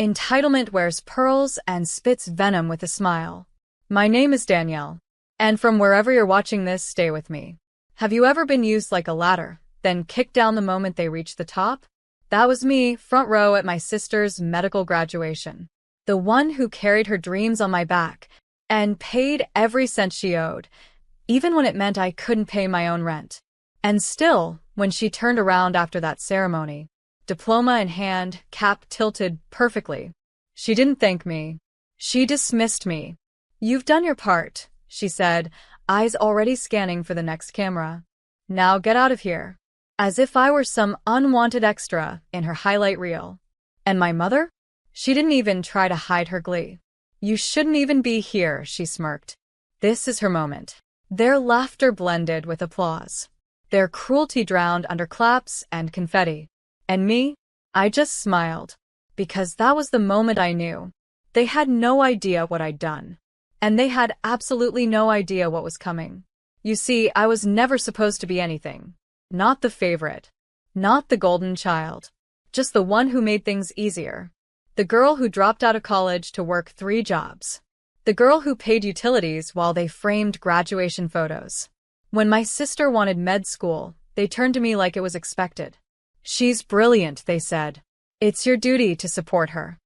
Entitlement wears pearls and spits venom with a smile. My name is Danielle. And from wherever you're watching this, stay with me. Have you ever been used like a ladder, then kicked down the moment they reach the top? That was me, front row at my sister's medical graduation. The one who carried her dreams on my back and paid every cent she owed, even when it meant I couldn't pay my own rent. And still, when she turned around after that ceremony, diploma in hand, cap tilted perfectly, she didn't thank me. She dismissed me. "You've done your part," she said, eyes already scanning for the next camera. "Now get out of here." As if I were some unwanted extra in her highlight reel. And my mother? She didn't even try to hide her glee. "You shouldn't even be here," she smirked. This is her moment. Their laughter blended with applause. Their cruelty drowned under claps and confetti. And me? I just smiled. Because that was the moment I knew. They had no idea what I'd done. And they had absolutely no idea what was coming. You see, I was never supposed to be anything. Not the favorite. Not the golden child. Just the one who made things easier. The girl who dropped out of college to work 3 jobs. The girl who paid utilities while they framed graduation photos. When my sister wanted med school, they turned to me like it was expected. "She's brilliant," they said. "It's your duty to support her."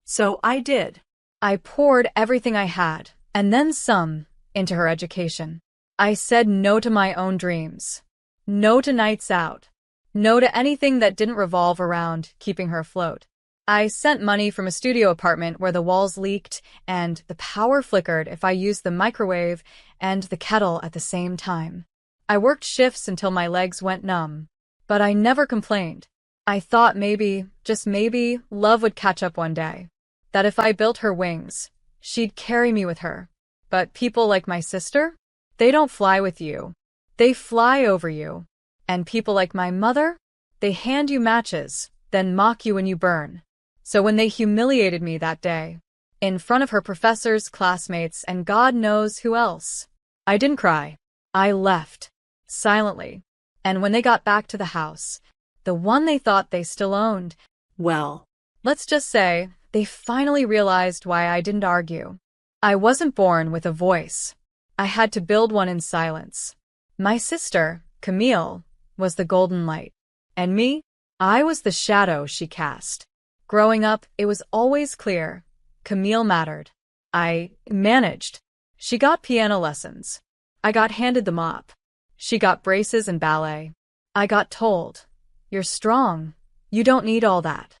So I did. I poured everything I had, and then some, into her education. I said no to my own dreams. No to nights out. No to anything that didn't revolve around keeping her afloat. I sent money from a studio apartment where the walls leaked and the power flickered if I used the microwave and the kettle at the same time. I worked shifts until my legs went numb. But I never complained. I thought maybe, just maybe, love would catch up one day. That if I built her wings, she'd carry me with her. But people like my sister? They don't fly with you. They fly over you. And people like my mother? They hand you matches, then mock you when you burn. So when they humiliated me that day, in front of her professors, classmates, and God knows who else, I didn't cry. I left. Silently. And when they got back to the house, the one they thought they still owned, well, let's just say, they finally realized why I didn't argue. I wasn't born with a voice. I had to build one in silence. My sister, Camille, was the golden light. And me? I was the shadow she cast. Growing up, it was always clear. Camille mattered. I managed. She got piano lessons. I got handed the mop. She got braces and ballet. I got told, "You're strong. You don't need all that."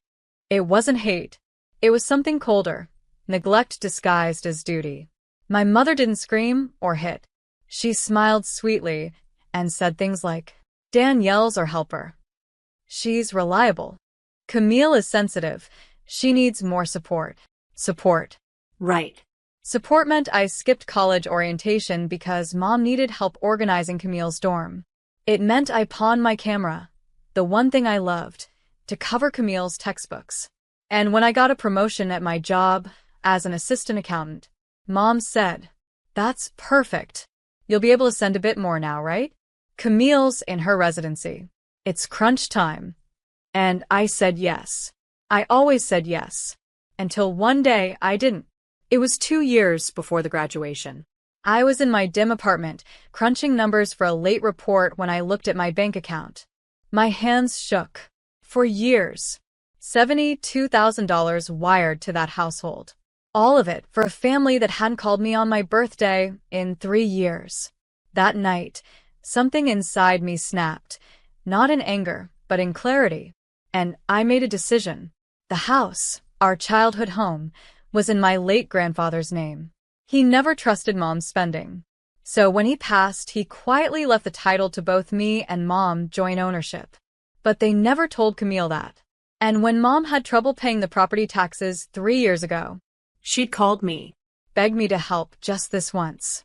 It wasn't hate. It was something colder. Neglect disguised as duty. My mother didn't scream or hit. She smiled sweetly and said things like, "Danielle's our helper. She's reliable. Camille is sensitive. She needs more support." Support. Right. Support meant I skipped college orientation because Mom needed help organizing Camille's dorm. It meant I pawned my camera, the one thing I loved, to cover Camille's textbooks. And when I got a promotion at my job as an assistant accountant, Mom said, "That's perfect. You'll be able to send a bit more now, right? Camille's in her residency. It's crunch time." And I said yes. I always said yes. Until one day I didn't. It was 2 years before the graduation. I was in my dim apartment, crunching numbers for a late report when I looked at my bank account. My hands shook. For years. $72,000 wired to that household. All of it for a family that hadn't called me on my birthday in 3 years. That night, something inside me snapped, not in anger, but in clarity. And I made a decision. The house, our childhood home, was in my late grandfather's name. He never trusted Mom's spending. So when he passed, he quietly left the title to both me and Mom joint ownership. But they never told Camille that. And when Mom had trouble paying the property taxes 3 years ago, she'd called me, begged me to help just this once.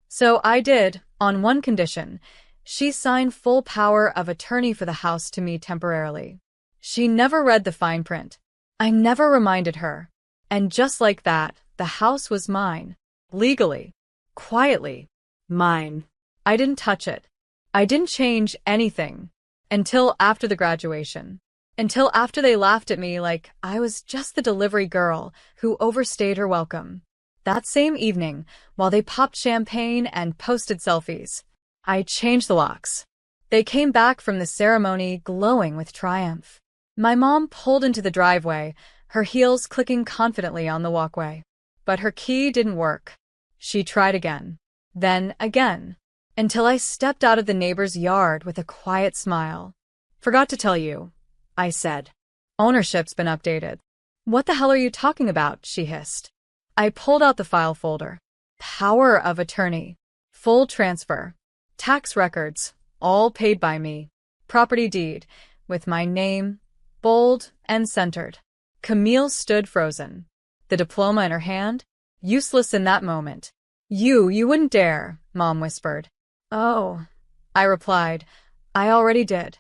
So I did, on one condition. She signed full power of attorney for the house to me temporarily. She never read the fine print. I never reminded her. And just like that, the house was mine. Legally. Quietly. Mine. I didn't touch it. I didn't change anything. Until after the graduation. Until after they laughed at me like I was just the delivery girl who overstayed her welcome. That same evening, while they popped champagne and posted selfies, I changed the locks. They came back from the ceremony glowing with triumph. My mom pulled into the driveway, her heels clicking confidently on the walkway. But her key didn't work. She tried again. Then again. Until I stepped out of the neighbor's yard with a quiet smile. "Forgot to tell you," I said. "Ownership's been updated." "What the hell are you talking about?" she hissed. I pulled out the file folder. Power of attorney. Full transfer. Tax records. All paid by me. Property deed. With my name. Bold and centered. Camille stood frozen. The diploma in her hand. Useless in that moment. You wouldn't dare," Mom whispered. "Oh," I replied. "I already did."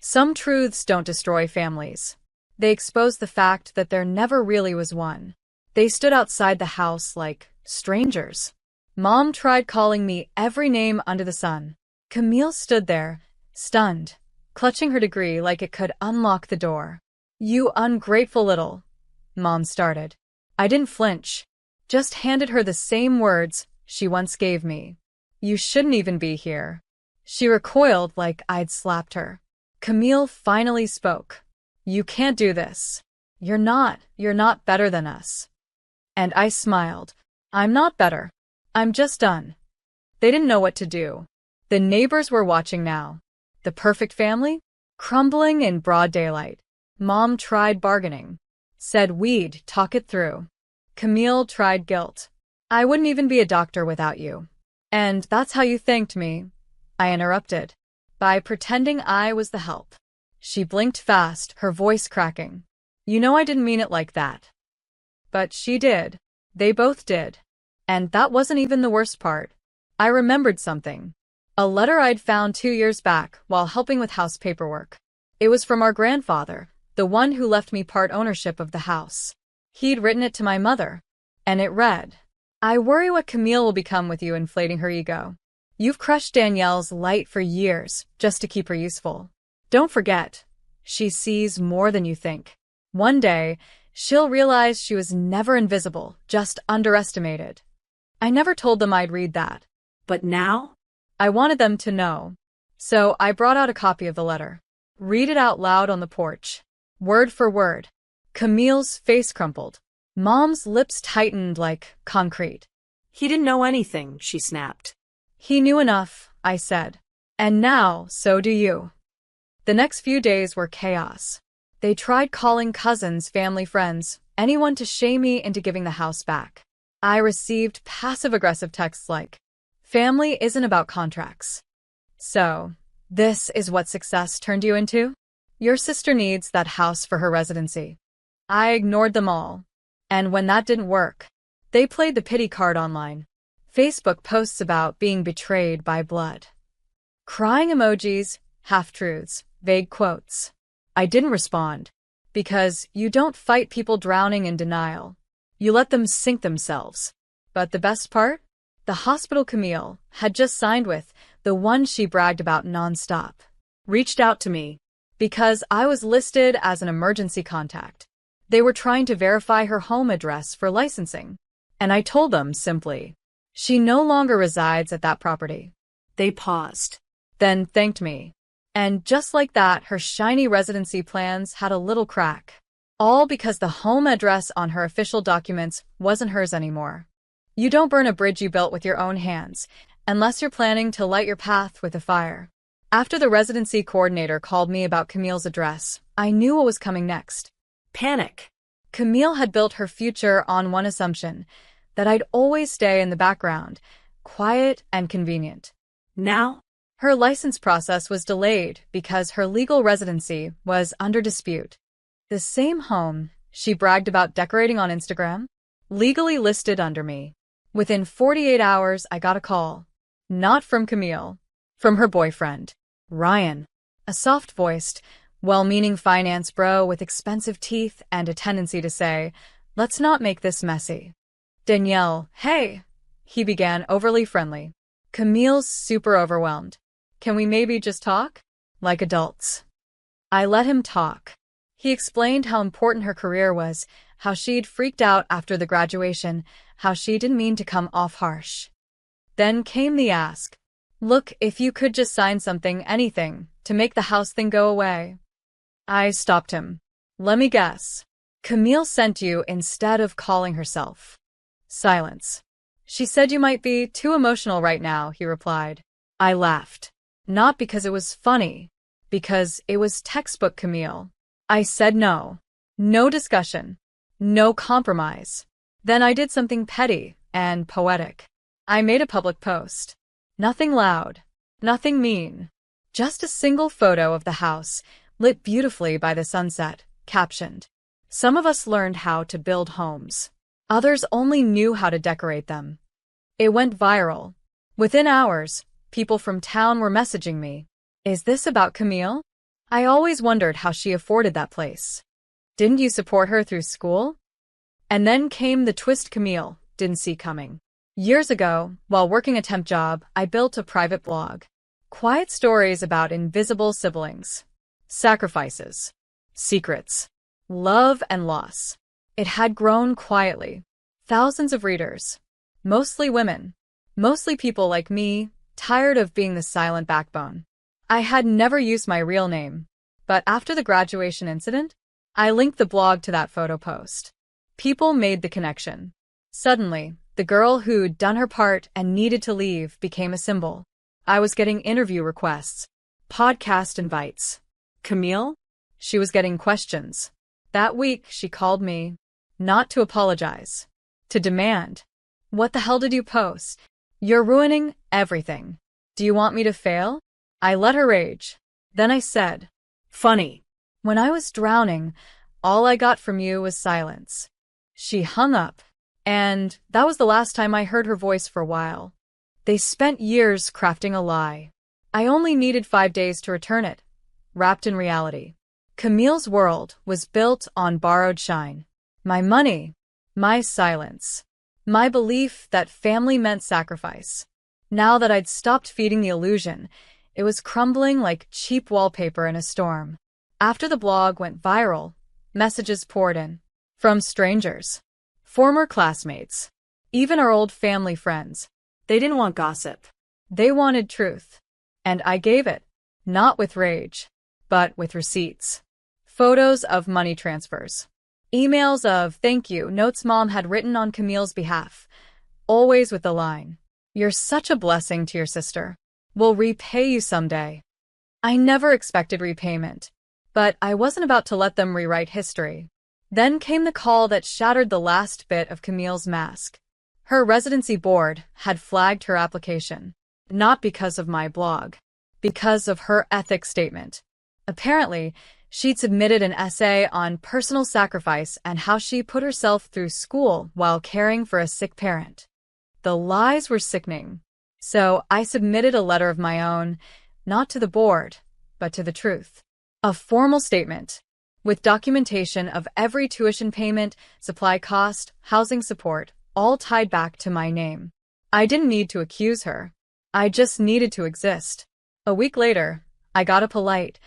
Some truths don't destroy families. They expose the fact that there never really was one. They stood outside the house like strangers. Mom tried calling me every name under the sun. Camille stood there, stunned, clutching her degree like it could unlock the door. "You ungrateful little," Mom started. I didn't flinch, just handed her the same words she once gave me. "You shouldn't even be here." She recoiled like I'd slapped her. Camille finally spoke. "You can't do this. You're not better than us." And I smiled. "I'm not better. I'm just done." They didn't know what to do. The neighbors were watching now. The perfect family? Crumbling in broad daylight. Mom tried bargaining. Said we'd talk it through. Camille tried guilt. "I wouldn't even be a doctor without you." "And that's how you thanked me," I interrupted. "By pretending I was the help." She blinked fast, her voice cracking. "You know I didn't mean it like that." But she did. They both did. And that wasn't even the worst part. I remembered something. A letter I'd found 2 years back while helping with house paperwork. It was from our grandfather, the one who left me part ownership of the house. He'd written it to my mother. And it read, "I worry what Camille will become with you inflating her ego. You've crushed Danielle's light for years just to keep her useful. Don't forget, she sees more than you think. One day, she'll realize she was never invisible, just underestimated." I never told them I'd read that. But now? I wanted them to know. So I brought out a copy of the letter. Read it out loud on the porch. Word for word. Camille's face crumpled. Mom's lips tightened like concrete. "He didn't know anything," she snapped. "He knew enough," I said. "And now, so do you." The next few days were chaos. They tried calling cousins, family, friends, anyone to shame me into giving the house back. I received passive-aggressive texts like, "Family isn't about contracts." "So, this is what success turned you into? Your sister needs that house for her residency." I ignored them all. And when that didn't work, they played the pity card online. Facebook posts about being betrayed by blood. Crying emojis, half-truths, vague quotes. I didn't respond. Because you don't fight people drowning in denial. You let them sink themselves. But the best part? The hospital Camille had just signed with, the one she bragged about nonstop, reached out to me because I was listed as an emergency contact. They were trying to verify her home address for licensing. And I told them simply, she no longer resides at that property. They paused. Then thanked me. And just like that, her shiny residency plans had a little crack. All because the home address on her official documents wasn't hers anymore. You don't burn a bridge you built with your own hands, unless you're planning to light your path with a fire. After the residency coordinator called me about Camille's address, I knew what was coming next. Panic. Camille had built her future on one assumption, that I'd always stay in the background, quiet and convenient. Now? Her license process was delayed because her legal residency was under dispute. The same home she bragged about decorating on Instagram, legally listed under me. Within 48 hours, I got a call. Not from Camille. From her boyfriend, Ryan. A soft-voiced, well-meaning finance bro with expensive teeth and a tendency to say, "Let's not make this messy." "Danielle, hey," he began, overly friendly. "Camille's super overwhelmed. Can we maybe just talk? Like adults?" I let him talk. He explained how important her career was, how she'd freaked out after the graduation, how she didn't mean to come off harsh. Then came the ask. Look, if you could just sign something, anything, to make the house thing go away. I stopped him. Let me guess. Camille sent you instead of calling herself. Silence. She said you might be too emotional right now, he replied. I laughed. Not because it was funny, because it was textbook Camille. I said no. No discussion. No compromise. Then I did something petty and poetic. I made a public post. Nothing loud. Nothing mean. Just a single photo of the house, lit beautifully by the sunset, captioned. Some of us learned how to build homes. Others only knew how to decorate them. It went viral. Within hours, people from town were messaging me. Is this about Camille? I always wondered how she afforded that place. Didn't you support her through school? And then came the twist Camille didn't see coming. Years ago, while working a temp job, I built a private blog. Quiet stories about invisible siblings, sacrifices, secrets, love and loss. It had grown quietly. Thousands of readers. Mostly women. Mostly people like me, tired of being the silent backbone. I had never used my real name. But after the graduation incident, I linked the blog to that photo post. People made the connection. Suddenly, the girl who'd done her part and needed to leave became a symbol. I was getting interview requests, podcast invites. Camille? She was getting questions. That week, she called me, not to apologize, to demand. What the hell did you post? You're ruining everything. Do you want me to fail? I let her rage. Then I said, Funny. When I was drowning, all I got from you was silence. She hung up, and that was the last time I heard her voice for a while. They spent years crafting a lie. I only needed 5 days to return it, wrapped in reality. Camille's world was built on borrowed shine. My money, my silence, my belief that family meant sacrifice. Now that I'd stopped feeding the illusion, it was crumbling like cheap wallpaper in a storm. After the blog went viral, messages poured in. From strangers, former classmates, even our old family friends. They didn't want gossip. They wanted truth. And I gave it, not with rage, but with receipts. Photos of money transfers. Emails of thank you notes Mom had written on Camille's behalf, always with the line, "You're such a blessing to your sister. We'll repay you someday." I never expected repayment, but I wasn't about to let them rewrite history. Then came the call that shattered the last bit of Camille's mask. Her residency board had flagged her application, not because of my blog, because of her ethics statement. Apparently, she'd submitted an essay on personal sacrifice and how she put herself through school while caring for a sick parent. The lies were sickening. So I submitted a letter of my own, not to the board, but to the truth. A formal statement, with documentation of every tuition payment, supply cost, housing support, all tied back to my name. I didn't need to accuse her. I just needed to exist. A week later, I got a polite,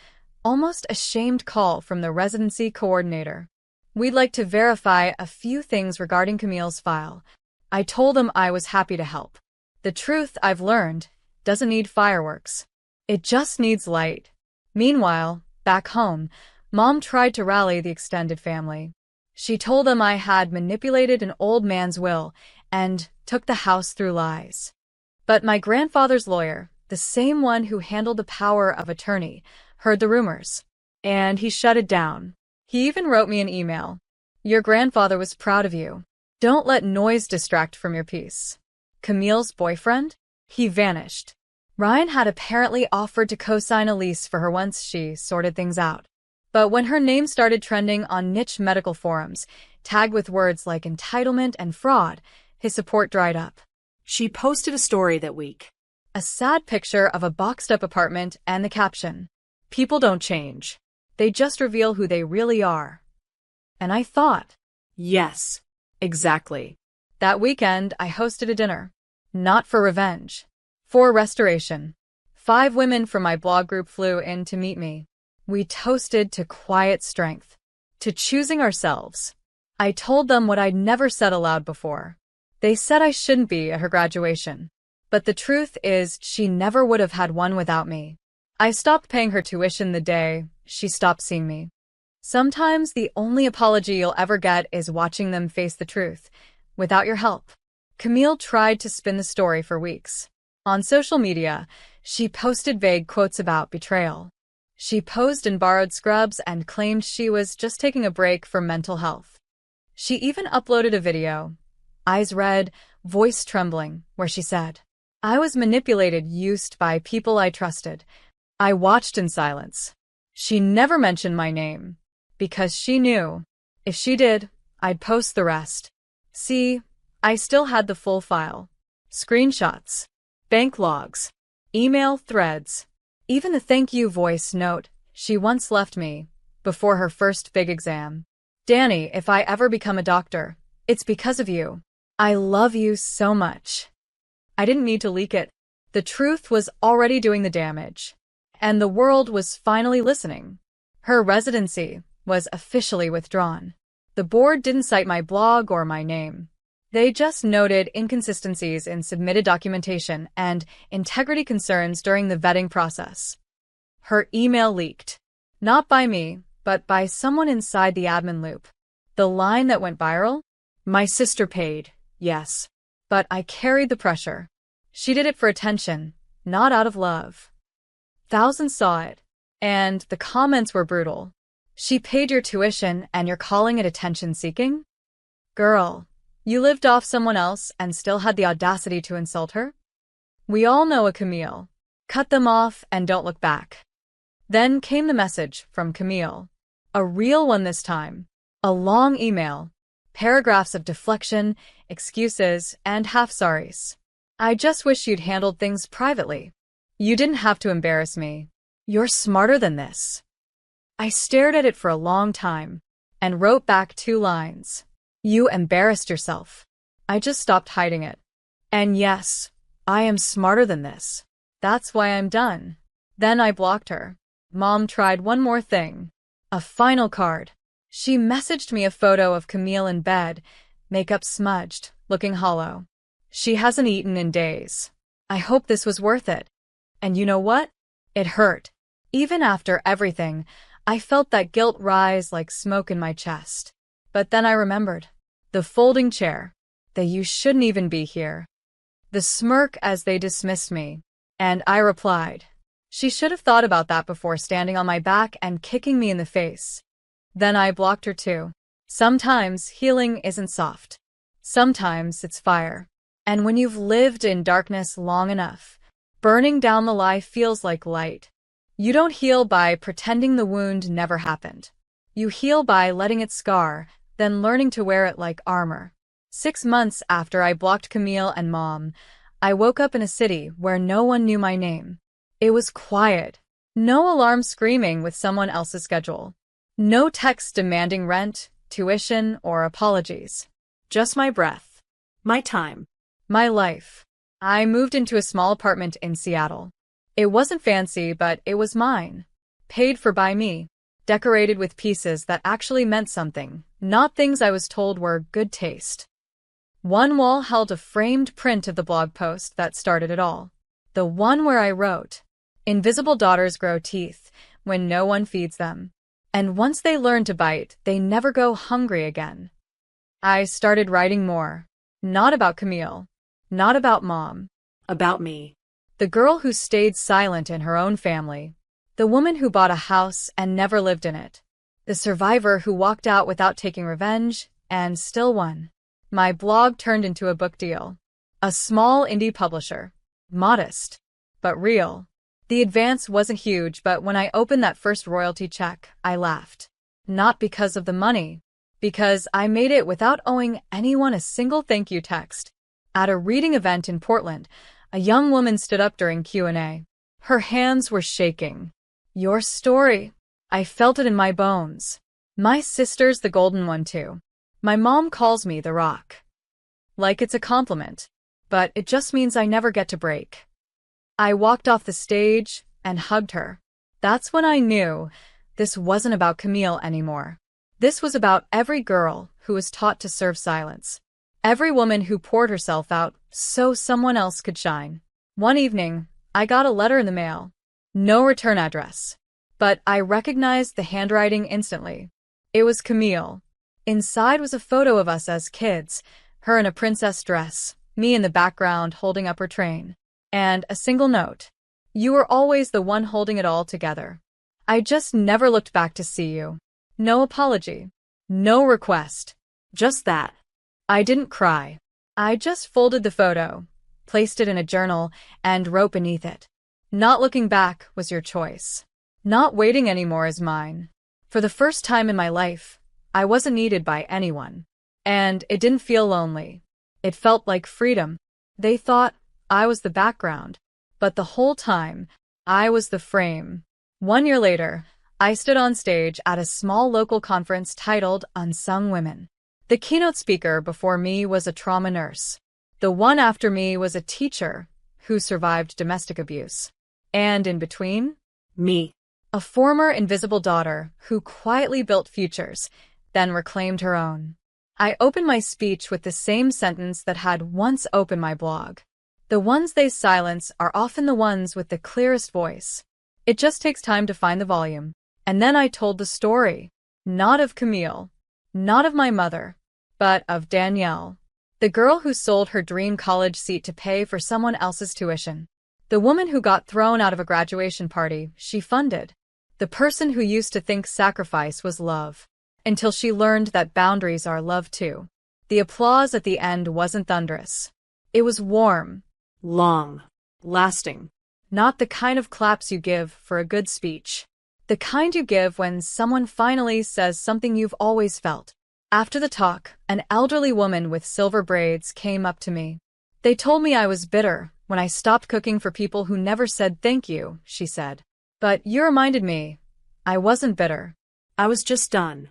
almost ashamed call from the residency coordinator. We'd like to verify a few things regarding Camille's file. I told them I was happy to help. The truth I've learned doesn't need fireworks. It just needs light. Meanwhile, back home, Mom tried to rally the extended family. She told them I had manipulated an old man's will and took the house through lies. But my grandfather's lawyer, the same one who handled the power of attorney, heard the rumors, and he shut it down. He even wrote me an email. "Your grandfather was proud of you. Don't let noise distract from your peace." Camille's boyfriend? He vanished. Ryan had apparently offered to co-sign a lease for her once she sorted things out. But when her name started trending on niche medical forums, tagged with words like entitlement and fraud, his support dried up. She posted a story that week. A sad picture of a boxed-up apartment and the caption, "People don't change. They just reveal who they really are." And I thought, Yes, exactly. that weekend I hosted a dinner. Not for revenge. For restoration. 5 women from my blog group flew in to meet me. We toasted to quiet strength. to choosing ourselves. I told them what I'd never said aloud before. They said I shouldn't be at her graduation. But the truth is, she never would have had one without me. I stopped paying her tuition the day she stopped seeing me. Sometimes the only apology you'll ever get is watching them face the truth, without your help. Camille tried to spin the story for weeks. On social media, she posted vague quotes about betrayal. She posed in borrowed scrubs and claimed she was just taking a break from mental health. She even uploaded a video, eyes red, voice trembling, where she said, "I was manipulated, used by people I trusted." I watched in silence. She never mentioned my name, because she knew, if she did, I'd post the rest. See, I still had the full file. Screenshots, bank logs, email threads, even the thank you voice note she once left me before her first big exam. "Danny, if I ever become a doctor, it's because of you. I love you so much." I didn't need to leak it. The truth was already doing the damage. And the world was finally listening. Her residency was officially withdrawn. The board didn't cite my blog or my name. They just noted inconsistencies in submitted documentation and integrity concerns during the vetting process. Her email leaked. Not by me, but by someone inside the admin loop. The line that went viral? "My sister paid, yes. But I carried the pressure. She did it for attention, not out of love." Thousands saw it, and the comments were brutal. "She paid your tuition and you're calling it attention-seeking? Girl, you lived off someone else and still had the audacity to insult her?" We all know a Camille. Cut them off and don't look back. Then came the message from Camille. A real one this time. A long email. Paragraphs of deflection, excuses, and half-sorries. "I just wish you'd handled things privately. You didn't have to embarrass me. You're smarter than this." I stared at it for a long time and wrote back 2 lines. "You embarrassed yourself." I just stopped hiding it. And yes, I am smarter than this. That's why I'm done. Then I blocked her. Mom tried one more thing. A final card. She messaged me a photo of Camille in bed, makeup smudged, looking hollow. "She hasn't eaten in days. I hope this was worth it." And you know what? It hurt. Even after everything, I felt that guilt rise like smoke in my chest. But then I remembered. The folding chair. The "you shouldn't even be here." The smirk as they dismissed me. And I replied, "She should have thought about that before standing on my back and kicking me in the face." Then I blocked her too. Sometimes healing isn't soft. Sometimes it's fire. And when you've lived in darkness long enough, burning down the lie feels like light. You don't heal by pretending the wound never happened. You heal by letting it scar, then learning to wear it like armor. 6 months after I blocked Camille and Mom, I woke up in a city where no one knew my name. It was quiet. No alarm screaming with someone else's schedule. No text demanding rent, tuition, or apologies. Just my breath. My time. My life. I moved into a small apartment in Seattle. It wasn't fancy, but it was mine. Paid for by me. Decorated with pieces that actually meant something, not things I was told were good taste. One wall held a framed print of the blog post that started it all. The one where I wrote, "Invisible daughters grow teeth when no one feeds them. And once they learn to bite, they never go hungry again." I started writing more. Not about Camille. Not about Mom. About me. The girl who stayed silent in her own family. The woman who bought a house and never lived in it. The survivor who walked out without taking revenge and still won. My blog turned into a book deal. A small indie publisher. Modest, but real. The advance wasn't huge, but when I opened that first royalty check, I laughed. Not because of the money, because I made it without owing anyone a single thank you text. At a reading event in Portland, a young woman stood up during Q&A. Her hands were shaking. "Your story. I felt it in my bones. My sister's the golden one too. My mom calls me the rock." Like it's a compliment, but it just means I never get to break. I walked off the stage and hugged her. That's when I knew this wasn't about Camille anymore. This was about every girl who was taught to serve silence. Every woman who poured herself out so someone else could shine. One evening, I got a letter in the mail. No return address. But I recognized the handwriting instantly. It was Camille. Inside was a photo of us as kids, her in a princess dress, me in the background holding up her train. And a single note. You were always the one holding it all together. I just never looked back to see you. No apology. No request. Just that. I didn't cry. I just folded the photo, placed it in a journal, and wrote beneath it. Not looking back was your choice. Not waiting anymore is mine. For the first time in my life, I wasn't needed by anyone. And it didn't feel lonely. It felt like freedom. They thought I was the background, but the whole time, I was the frame. 1 year later, I stood on stage at a small local conference titled Unsung Women. The keynote speaker before me was a trauma nurse. The one after me was a teacher who survived domestic abuse. And in between? Me. A former invisible daughter who quietly built futures, then reclaimed her own. I opened my speech with the same sentence that had once opened my blog. The ones they silence are often the ones with the clearest voice. It just takes time to find the volume. And then I told the story. Not of Camille. Not of my mother. But of Danielle. The girl who sold her dream college seat to pay for someone else's tuition. The woman who got thrown out of a graduation party she funded. The person who used to think sacrifice was love. Until she learned that boundaries are love too. The applause at the end wasn't thunderous. It was warm. Long. Lasting. Not the kind of claps you give for a good speech. The kind you give when someone finally says something you've always felt. After the talk, an elderly woman with silver braids came up to me. They told me I was bitter when I stopped cooking for people who never said thank you, she said. But you reminded me, I wasn't bitter. I was just done.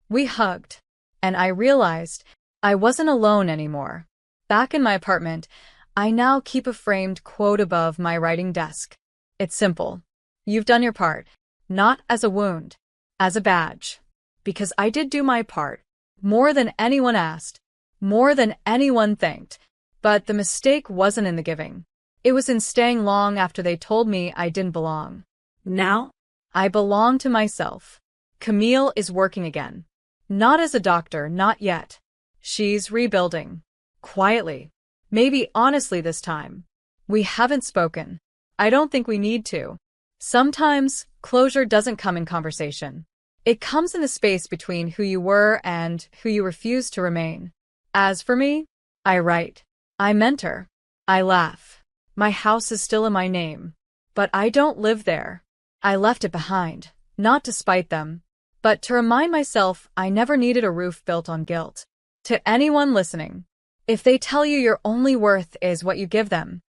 We hugged, and I realized I wasn't alone anymore. Back in my apartment, I now keep a framed quote above my writing desk. It's simple. You've done your part, not as a wound, as a badge. Because I did do my part, more than anyone asked, more than anyone thanked. But the mistake wasn't in the giving. It was in staying long after they told me I didn't belong. Now? I belong to myself. Camille is working again. Not as a doctor, not yet. She's rebuilding. Quietly. Maybe honestly this time. We haven't spoken. I don't think we need to. Sometimes, closure doesn't come in conversation. It comes in the space between who you were and who you refuse to remain. As for me, I write. I mentor. I laugh. My house is still in my name. But I don't live there. I left it behind, not to spite them, but to remind myself I never needed a roof built on guilt. To anyone listening, if they tell you your only worth is what you give them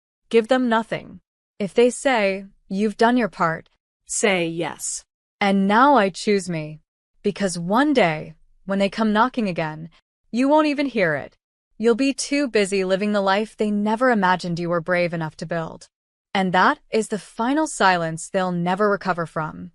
nothing. If they say, you've done your part, say yes. And now I choose me. Because one day, when they come knocking again, you won't even hear it. You'll be too busy living the life they never imagined you were brave enough to build. And that is the final silence they'll never recover from.